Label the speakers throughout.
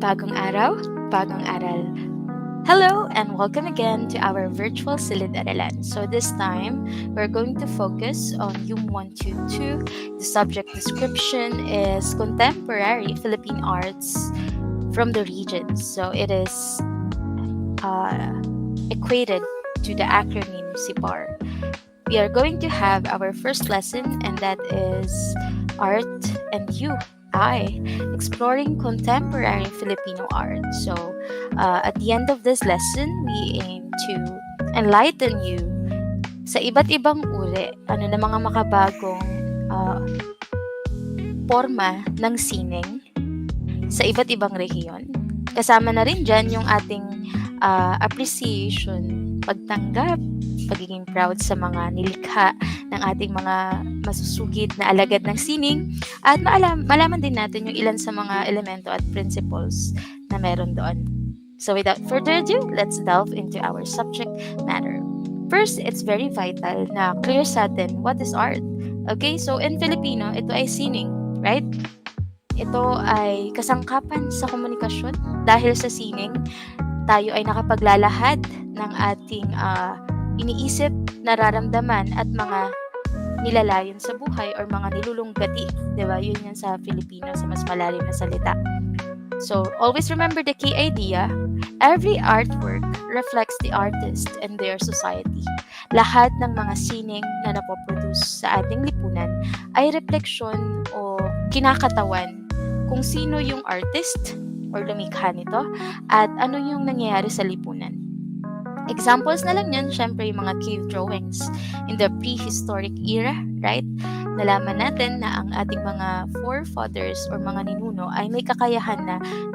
Speaker 1: Bagong araw, bagong aral. Hello and welcome again to our virtual Silid-Aralan. So this time, we're going to focus on UM 122. The subject description is Contemporary Philippine Arts from the Regions. So it is equated to the acronym CIPAR. We are going to have our first lesson, and that is Art and UI, exploring contemporary Filipino art. So, at the end of this lesson, we aim to enlighten you sa iba't ibang uri, na mga makabagong forma ng sining sa iba't ibang rehiyon. Kasama na rin dyan yung ating appreciation, pagtanggap, pagiging proud sa mga nilikha ng ating mga masusugid na alagad ng sining, at malaman din natin yung ilan sa mga elemento at principles na meron doon. So without further ado, let's delve into our subject matter. First, it's very vital na clear sa atin what is art. Okay, so in Filipino, ito ay sining, right? Ito ay kasangkapan sa komunikasyon. Dahil sa sining, tayo ay nakapaglalahad ng ating iniisip, nararamdaman at mga nilalayon sa buhay or mga nilulunggati, di ba? Yun yan sa Filipino, sa mas malalim na salita. So, always remember the key idea. Every artwork reflects the artist and their society. Lahat ng mga sining na napoproduce sa ating lipunan ay refleksyon o kinakatawan kung sino yung artist or lumikha nito at ano yung nangyayari sa lipunan. Examples na lang yan, syempre yung mga cave drawings in the prehistoric era, right? Nalaman natin na ang ating mga forefathers or mga ninuno ay may kakayahan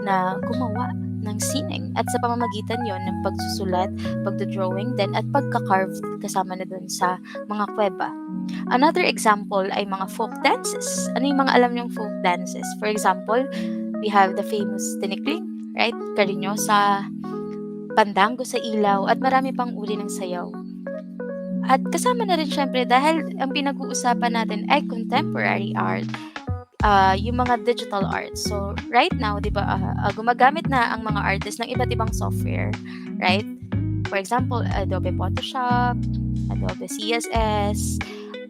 Speaker 1: na gumawa ng sining at sa pamamagitan yon ng pagsusulat, pagdodrawing, then at pagka-carve kasama na dun sa mga kuweba. Another example ay mga folk dances. Ano yung mga alam niyong folk dances? For example, we have the famous tinikling, right? Karinyosa, pandango sa ilaw, at marami pang uri ng sayaw. At kasama na rin syempre dahil ang pinag-uusapan natin ay contemporary art, yung mga digital art. So right now, di ba, gumagamit na ang mga artists ng iba't ibang software, right? For example, Adobe Photoshop, Adobe CSS,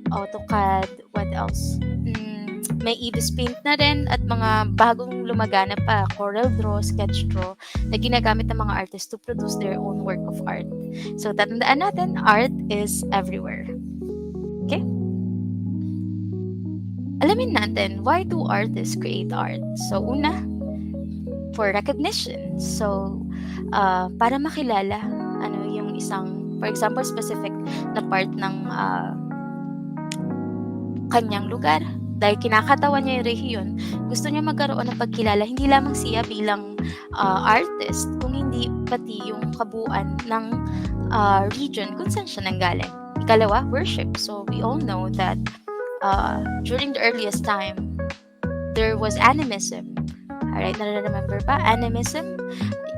Speaker 1: AutoCAD, what else? May Ibis Paint na rin at mga bagong lumagana pa, CorelDRAW, SketchDraw, na ginagamit ng mga artists to produce their own work of art. So, tatandaan natin, art is everywhere. Okay? Alamin natin, why do artists create art? So, una, for recognition. So, para makilala yung isang, for example, specific na part ng kanyang lugar. Dahil kinakatawan niya yung rehiyon, gusto niya magkaroon ng pagkilala hindi lamang siya bilang artist, kung hindi pati yung kabuuan ng region kung saan siya nanggaling. Ikalawa, worship. So we all know that during the earliest time, there was animism. Alright, nare-remember ba? Animism?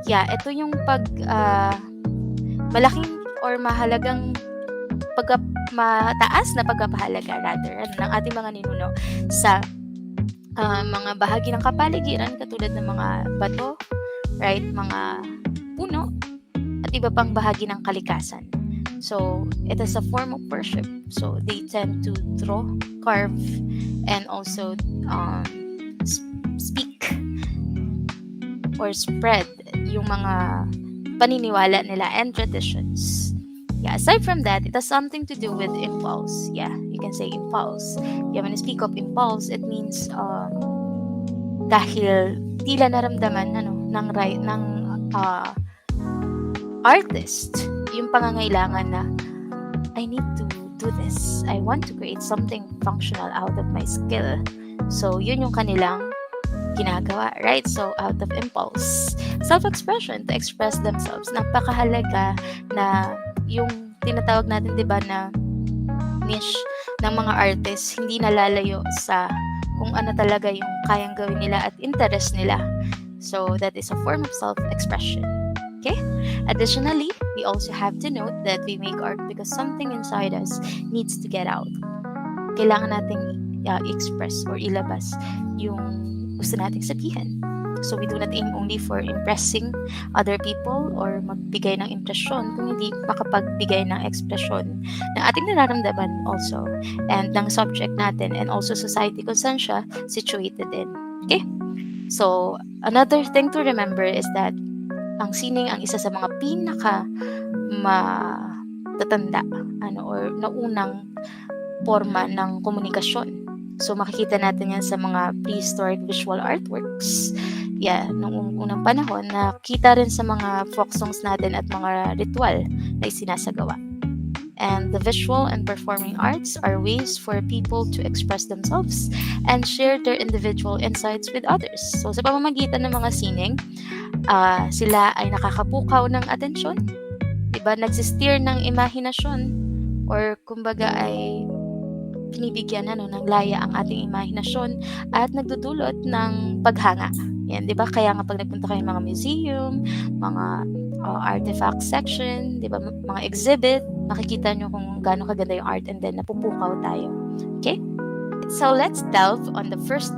Speaker 1: Yeah, ito yung malaking or mahalagang mataas na pagpapahalaga rather ng ating mga ninuno sa mga bahagi ng kapaligiran katulad ng mga bato, right, mga puno at iba pang bahagi ng kalikasan. So it is a form of worship. So they tend to draw, carve, and also speak or spread yung mga paniniwala nila and traditions. Yeah, aside from that, it has something to do with impulse. Yeah, you can say impulse. Yeah, when you speak of impulse, it means dahil tila naramdaman ng artist yung pangangailangan na I need to do this. I want to create something functional out of my skill. So, yun yung kanilang ginagawa, right? So, out of impulse. Self-expression, to express themselves. Napakahalaga na yung tinatawag natin, di ba, na niche ng mga artists, hindi nalalayo sa kung ano talaga yung kayang gawin nila at interest nila. So, that is a form of self-expression. Okay? Additionally, we also have to note that we make art because something inside us needs to get out. Kailangan nating i-express or ilabas yung gusto nating sabihin. So we do not aim only for impressing other people or magbigay ng impresyon, kung hindi makapagbigay ng ekspresyon ng ating nararamdaman also and ng subject natin and also society kung saan siya situated in. Okay? So, another thing to remember is that ang sining ang isa sa mga pinaka matatanda or naunang forma ng komunikasyon. So, makikita natin yan sa mga prehistoric visual artworks. Yeah, nung unang panahon, nakita rin sa mga folk songs natin at mga ritual na isinasagawa. And the visual and performing arts are ways for people to express themselves and share their individual insights with others. So, sa pamamagitan ng mga sining, sila ay nakakapukaw ng atensyon, diba? Nagsisteer ng imahinasyon, or kumbaga ay pinibigyan ng laya ang ating imahinasyon at nagdudulot ng paghanga. Yan, 'di ba? Kaya nga pag nagpunta kayo ng mga museum, mga artifact section, 'di ba? Mga exhibit, makikita nyo kung gaano kaganda yung art and then napupukaw tayo. Okay? So let's delve on the first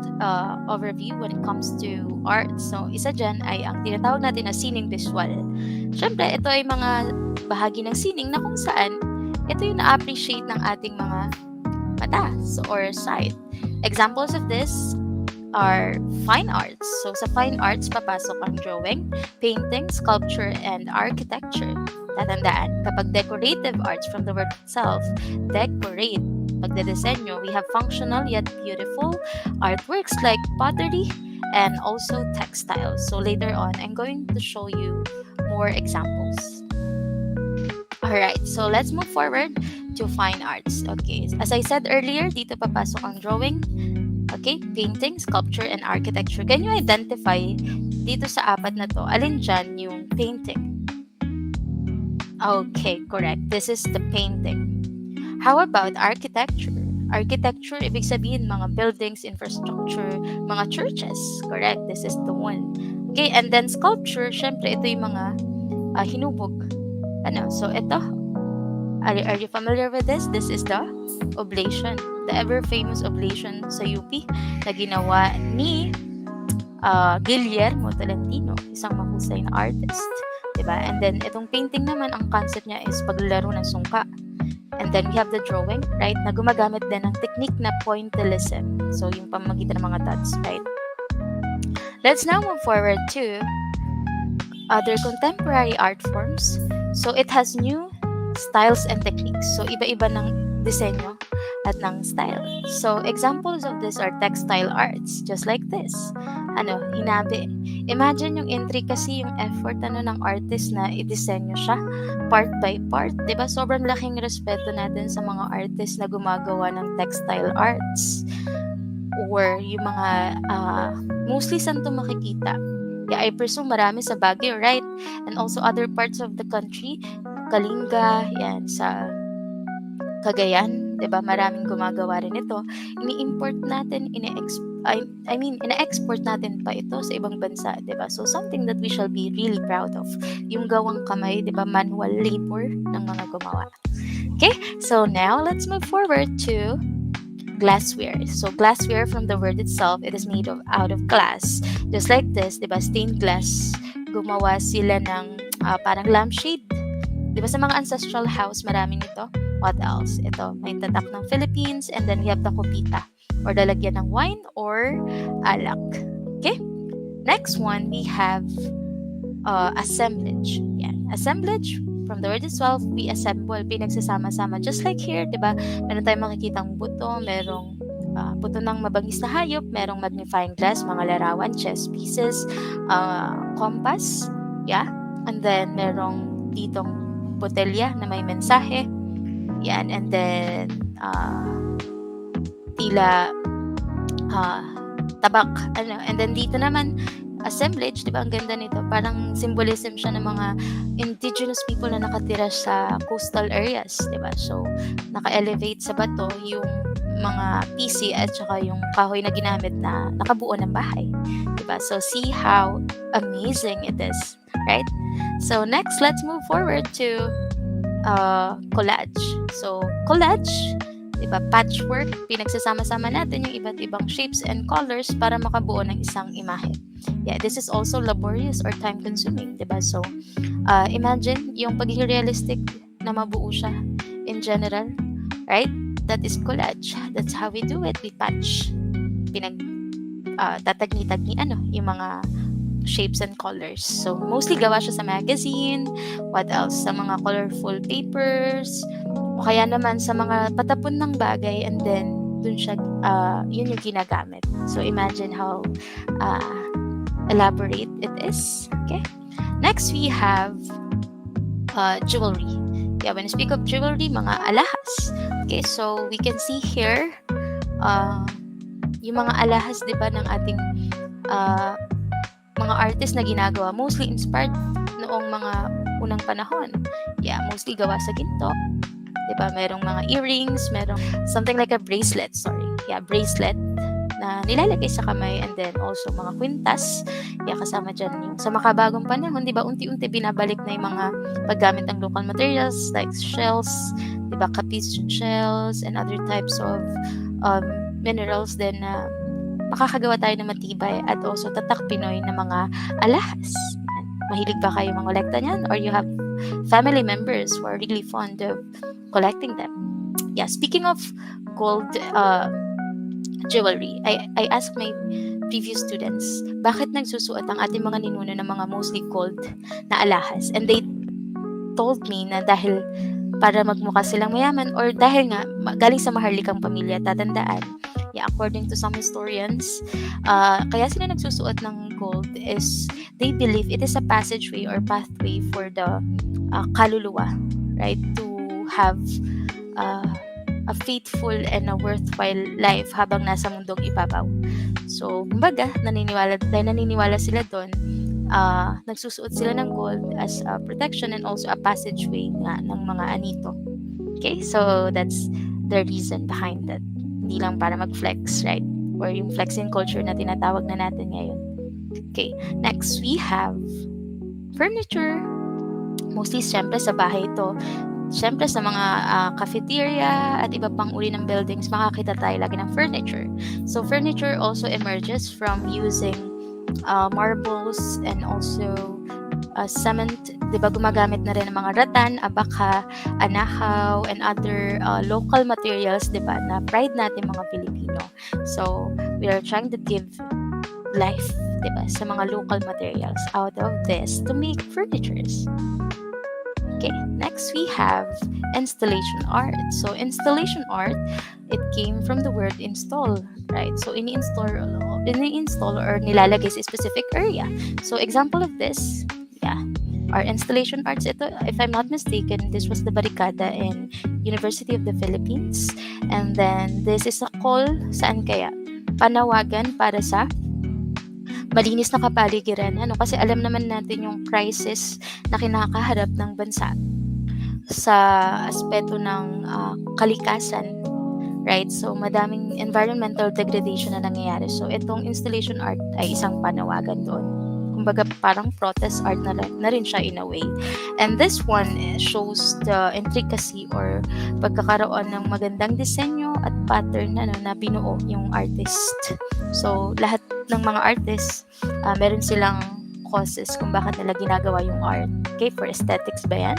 Speaker 1: overview when it comes to art. So isa dyan ay ang tinatawag natin na sining visual. Siyempre, ito ay mga bahagi ng sining na kung saan ito yung na-appreciate ng ating mga mata or sight. Examples of this are fine arts. So sa fine arts, papasok ang drawing, painting, sculpture, and architecture. Tatandaan, kapag decorative arts from the word itself, decorate, pagdedesenyo, we have functional yet beautiful artworks like pottery and also textiles. So later on, I'm going to show you more examples. Alright, so let's move forward to fine arts. Okay, as I said earlier, dito papasok ang drawing, okay, painting, sculpture, and architecture. Can you identify dito sa apat na to, alin dyan yung painting? Okay, correct. This is the painting. How about architecture? Architecture, ibig sabihin mga buildings, infrastructure, mga churches. Correct, this is the one. Okay, and then sculpture, syempre ito yung mga hinubog. So ito, are you familiar with this? This is the oblation. The ever-famous oblation sa UP na ginawa ni Guillermo Tolentino, isang mahusay na artist. Diba? And then, itong painting naman, ang concept niya is paglalaro ng sungka. And then, we have the drawing, right, na gumagamit din ng technique na pointillism. So, yung pamamagitan ng mga dots, right? Let's now move forward to other contemporary art forms. So, it has new styles and techniques. So, iba-iba ng disenyo at ng style. So, examples of this are textile arts, just like this. Hinabi. Imagine yung intricacy, yung effort ng artist na i-disenyo siya part by part. Diba? Sobrang laking respeto natin sa mga artist na gumagawa ng textile arts. Or yung mga, mostly saan ito makikita? Yeah, I presume marami sa Baguio, right? And also other parts of the country, Kalinga, yan, sa Cagayan, 'di ba? Maraming gumagawa rin ito. Ini-import natin, ina-export natin pa ito sa ibang bansa, 'di ba? So something that we shall be really proud of. Yung gawang kamay, 'di ba? Manual labor ng mga gumawa. Okay? So now let's move forward to glassware. So glassware, from the word itself, it is made out of glass. Just like this, 'di ba? Stained glass. Gumawa sila ng parang lampshade. 'Di ba sa mga ancestral house, marami nito. What else? Ito, may tatak ng Philippines, and then we have the copita, or lalagyan ng wine or alak. Okay? Next one, we have assemblage. Yan. Assemblage, from the word itself, we assemble, pinagsasama-sama. Just like here, di ba? Meron tayong makikitang buto, merong buto ng mabangis na hayop, merong magnifying glass, mga larawan, chess pieces, compass, yeah? And then, merong ditong botelya na may mensahe. Yan, and then tila tabak, and then dito naman assemblage, di ba? Ang ganda nito, parang symbolism siya ng mga indigenous people na nakatira sa coastal areas, di ba? So naka-elevate sa bato yung mga PC at saka yung kahoy na ginamit na nakabuo ng bahay, di ba? So see how amazing it is, right? So next, let's move forward to collage. So collage, Diba? Patchwork, pinagsasama-sama natin yung iba't ibang shapes and colors para makabuo ng isang imahe. Yeah, this is also laborious or time-consuming, diba? So, imagine yung pagiging realistic na mabuo siya in general, right? That is collage. That's how we do it. We patch. Tatagni-tagni yung mga shapes and colors. So, mostly gawa siya sa magazine. What else? Sa mga colorful papers. O kaya naman sa mga patapon ng bagay, and then dun siya, yun yung ginagamit. So, imagine how elaborate it is. Okay? Next, we have jewelry. Yeah, when we speak of jewelry, mga alahas. Okay, so we can see here yung mga alahas, di ba, ng ating mga artist na ginagawa, mostly inspired noong mga unang panahon. Yeah, mostly gawa sa ginto. Di ba, merong mga earrings, merong something like a bracelet, bracelet na nilalagay sa kamay, and then also mga kwintas. Yeah, kasama dyan yung sa makabagong panahon, di ba, unti-unti binabalik na yung mga paggamit ng local materials like shells, di ba, kapis shells, and other types of minerals then makakagawa tayo ng matibay at also tatak Pinoy na mga alahas. Mahilig ba kayo mangolekta niyan, or you have family members who are really fond of collecting them? Yeah, speaking of gold jewelry, I asked my previous students, bakit nagsusuot ang ating mga ninuno ng mga mostly gold na alahas? And they told me na dahil para magmukha silang mayaman, or dahil nga galing sa maharlikang pamilya. Tatandaan, yeah, according to some historians, kaya sila nagsusuot ng gold is they believe it is a passageway or pathway for the kaluluwa, right, to have a faithful and a worthwhile life habang nasa mundong ibabaw. So, kumbaga, naniniwala sila doon, nagsusuot sila ng gold as a protection and also a passageway nga ng mga anito. Okay, so that's the reason behind that. Hindi lang para mag-flex, right? Or yung flexing culture na tinatawag na natin ngayon. Okay, next we have furniture. Mostly, syempre, sa bahay ito. Syempre, sa mga cafeteria at iba pang uri ng buildings, makakita tayo lagi ng furniture. So, furniture also emerges from using marbles and also cement. Diba, gumagamit na rin ng mga ratan, abaka, anahaw, and other local materials, diba, na pride natin mga Pilipino. So, we are trying to give life, diba, sa mga local materials out of this to make furnitures. Okay, next we have installation art. So, installation art, it came from the word install, right? So, ini-install or nilalagay sa specific area. So, example of this, yeah, our installation arts. Ito, if I'm not mistaken, this was the barikada in University of the Philippines. And then, this is a call, saan kaya? Panawagan para sa malinis na kapaligiran. Kasi alam naman natin yung crisis na kinakaharap ng bansa sa aspeto ng kalikasan, right? So, madaming environmental degradation na nangyayari. So, itong installation art ay isang panawagan doon. Kumbaga, parang protest art na rin siya in a way. And this one shows the intricacy or pagkakaroon ng magandang disenyo at pattern na binuo yung artist. So, lahat ng mga artists, meron silang causes kung bakit nila ginagawa yung art. Okay, for aesthetics ba yan?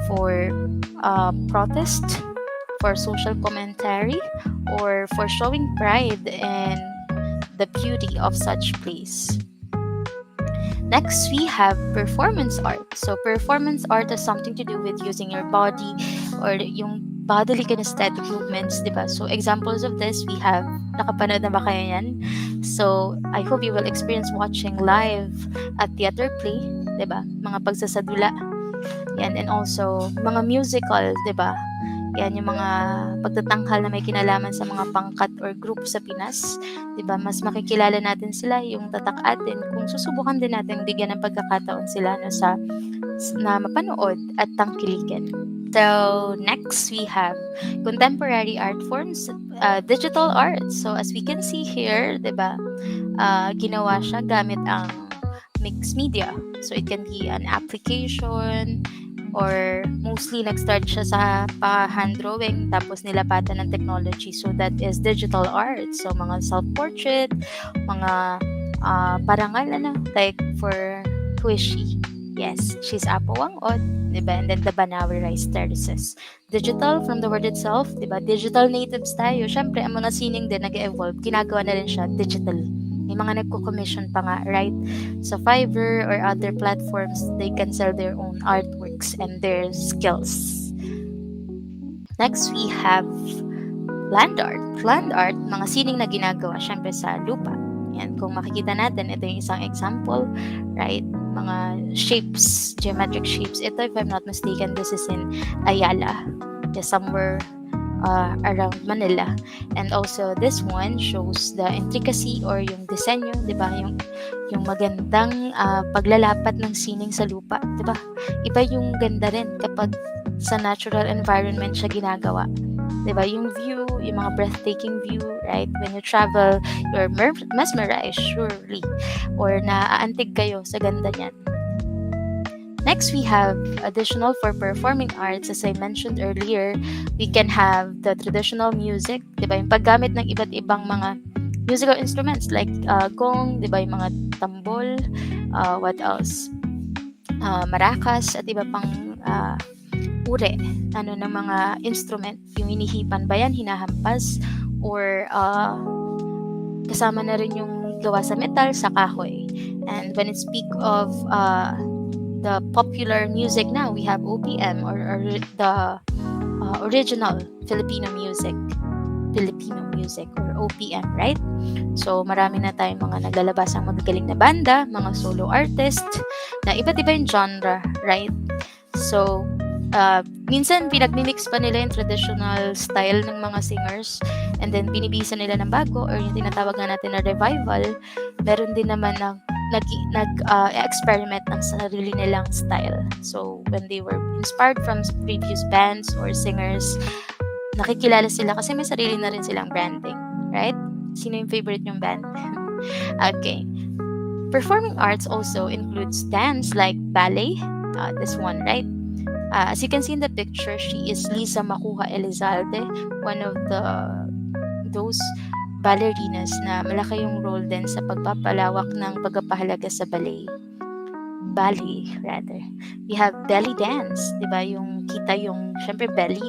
Speaker 1: For protest, for social commentary, or for showing pride in the beauty of such place. Next, we have performance art. So, performance art has something to do with using your body or yung bodily kinesthetic movements, diba? So, examples of this, we have, nakapanood na ba kayo yan? So, I hope you will experience watching live at theater play, diba? Mga pagsasadula. Yan, and also, mga musical, diba? Yan, yung mga pagtatanghal na may kinalaman sa mga pangkat or group sa Pinas. Diba? Mas makikilala natin sila, yung tatak atin, kung susubukan din natin bigyan ng pagkakataon sila na mapanood at tangkilikin. So, next we have contemporary art forms, digital art. So, as we can see here, diba, ginawa siya gamit ang mixed media. So, it can be an application, or mostly nag-start siya sa hand drawing tapos nilapatan ng technology. So that is digital art. So mga self-portrait, mga parangal like for who is she? Yes, she's Apo Wang-od, diba? And then the Banawe Rice Terraces. Digital from the word itself, diba? Digital natives tayo. Syempre, ang mga sining din nag-evolve, ginagawa na rin siya digital. May mga nagko-commission pa nga, right? Sa Fiverr or other platforms, they can sell their own artworks and their skills. Next, we have land art. Land art, mga sining na ginagawa, syempre sa lupa. Yan, kung makikita natin, ito yung isang example, right? Mga shapes, geometric shapes. Ito, if I'm not mistaken, this is in Ayala, somewhere around Manila. And also, this one shows the intricacy or yung disenyo, di ba? Yung magandang paglalapat ng sining sa lupa, di ba? Iba yung ganda rin kapag sa natural environment siya ginagawa. Diba? Yung view, yung mga breathtaking view, right? When you travel, you're mesmerized, surely. Or naaantig kayo sa ganda niyan. Next, we have additional for performing arts. As I mentioned earlier, we can have the traditional music, diba? Yung paggamit ng iba't ibang mga musical instruments like gong, diba? Yung mga tambol, what else? Maracas, at iba pang uri ng mga instrument, yung hinihipan ba yan, hinahampas, or kasama na rin yung gawa sa metal, sa kahoy. And when it speak of the popular music now, we have OPM or the original Filipino music or OPM, right? So marami na tayong mga naglalabas ang magagaling na banda, mga solo artist na iba't iba yung genre, right? So minsan pinagmimix pa nila yung traditional style ng mga singers and then binibisa nila ng bago or yung tinatawag nga natin na revival. Meron din naman na nag-experiment ng sarili nilang style. So when they were inspired from previous bands or singers, nakikilala sila kasi may sarili na rin silang branding, right? Sino yung favorite yung band? Okay. Performing arts also includes dance like ballet, this one, right? As you can see in the picture, she is Lisa Makuha Elizalde, one of those ballerinas na malaki yung role din sa pagpapalawak ng pagpapahalaga sa ballet, rather. We have belly dance, di ba? Yung kita yung, syempre, belly.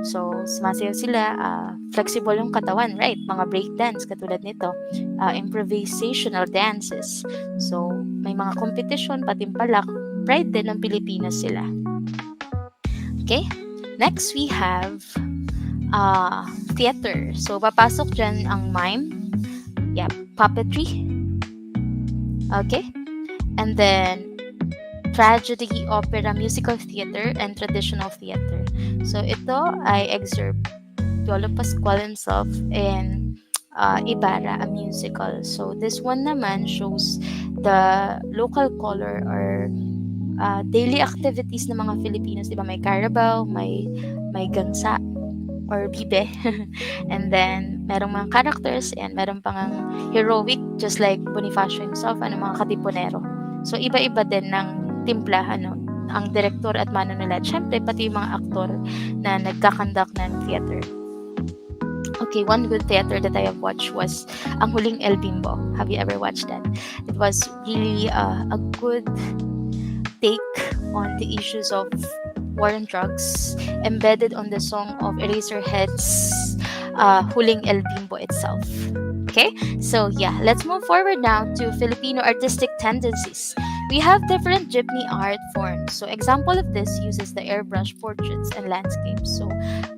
Speaker 1: So, sumasayaw sila, flexible yung katawan, right? Mga break dance, katulad nito. Improvisational dances. So, may mga competition, patimpalak, pride din ng Pilipinas sila. Okay? Next, we have theater. So, papasok dyan ang mime. Yeah, puppetry. Okay? And then, tragedy, opera, musical theater, and traditional theater. So, ito ay excerpt Lolo Pascual himself in Ibarra, a musical. So, this one naman shows the local color or daily activities ng mga Filipinos, di ba? May Carabao, may gangsa or bibe. And then merong mga characters and meron pang heroic just like Bonifacio himself, mga katipunero. So iba-iba din ng timpla ang direktor at manunulat. Syempre pati yung mga aktor na nagkakandak ng theater. Okay, one good theater that I have watched was Ang Huling El Bimbo. Have you ever watched that? It was really a good take on the issues of war and drugs embedded on the song of Eraserhead's Huling El Bimbo itself. Okay, so yeah, let's move forward now to Filipino artistic tendencies. We have different jeepney art forms. So example of this uses the airbrush portraits and landscapes. So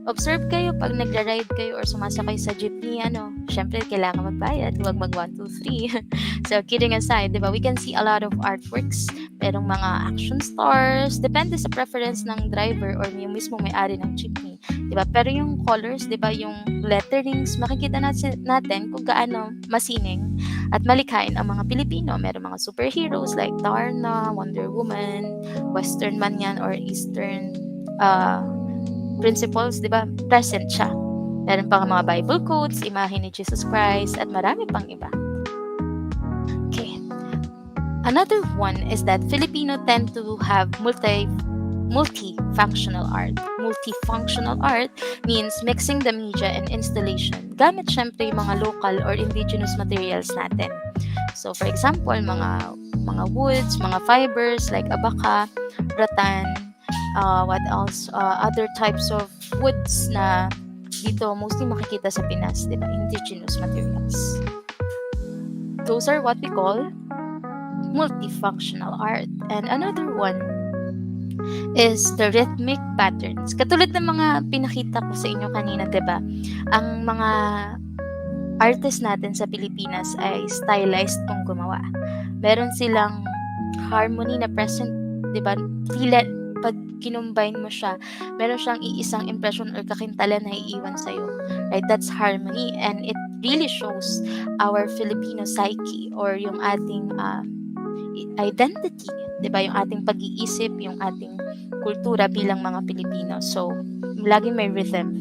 Speaker 1: observe kayo pag nagra-ride kayo or sumasakay sa jeepney, syempre kailangan magbayad, huwag mag 1, 2, 3. So kidding aside, diba, we can see a lot of artworks. Merong mga action stars, depende sa preference ng driver or yung mismo may-ari ng jeepney. Diba? Pero yung colors, diba, yung letterings, makikita natin kung gaano masining at malikhain ang mga Pilipino. Merong mga superheroes like Darna, Wonder Woman, Western man yan or Eastern principles, diba? Present siya. Meron pang mga Bible quotes, imahe ni Jesus Christ, at marami pang iba. Okay. Another one is that Filipino tend to have multifunctional art. Multifunctional art means mixing the media and installation gamit syempre yung mga local or indigenous materials natin. So for example, mga woods, mga fibers like abaka, rattan, what else? Other types of woods na dito mostly makikita sa Pinas, 'di ba? Indigenous materials. Those are what we call multifunctional art. And another one is the rhythmic patterns. Katulad ng mga pinakita ko sa inyo kanina, 'di ba? Ang mga artist natin sa Pilipinas ay stylized kung gumawa. Meron silang harmony na present, 'di ba? Tila pag kinumbine mo siya, meron siyang iisang impression or kakintalan na iiwan sa'yo. Right? That's harmony, and it really shows our Filipino psyche or yung ating identity, 'di ba? Yung ating pag-iisip, yung ating kultura bilang mga Pilipino. So, laging may rhythm.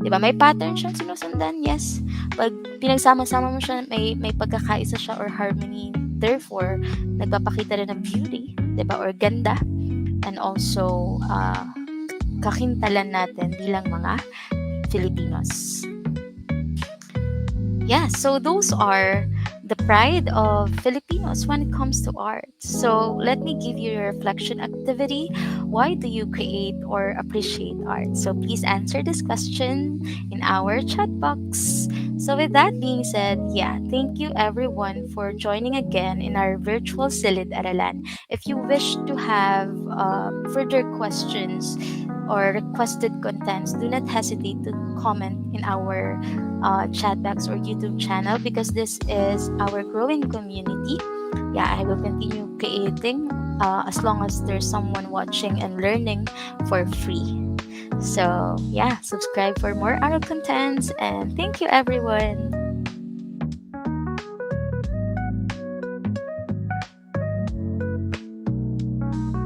Speaker 1: 'Di ba? May pattern siyang sinusundan, yes. Pag pinagsama-sama mo siya, may pagkakaisa siya or harmony. Therefore, nagpapakita rin ng beauty, 'di ba? Or ganda. And also, kakintalan natin bilang mga Filipinos. Yeah, so those are the pride of Filipinos when it comes to art. So let me give you a reflection activity. Why do you create or appreciate art? So please answer this question in our chat box. So with that being said, yeah, thank you everyone for joining again in our virtual Silid Aralan. If you wish to have further questions or requested contents, do not hesitate to comment in our chat box or YouTube channel because this is our growing community. Yeah, I will continue creating as long as there's someone watching and learning for free. So yeah, subscribe for more art contents, and thank you everyone.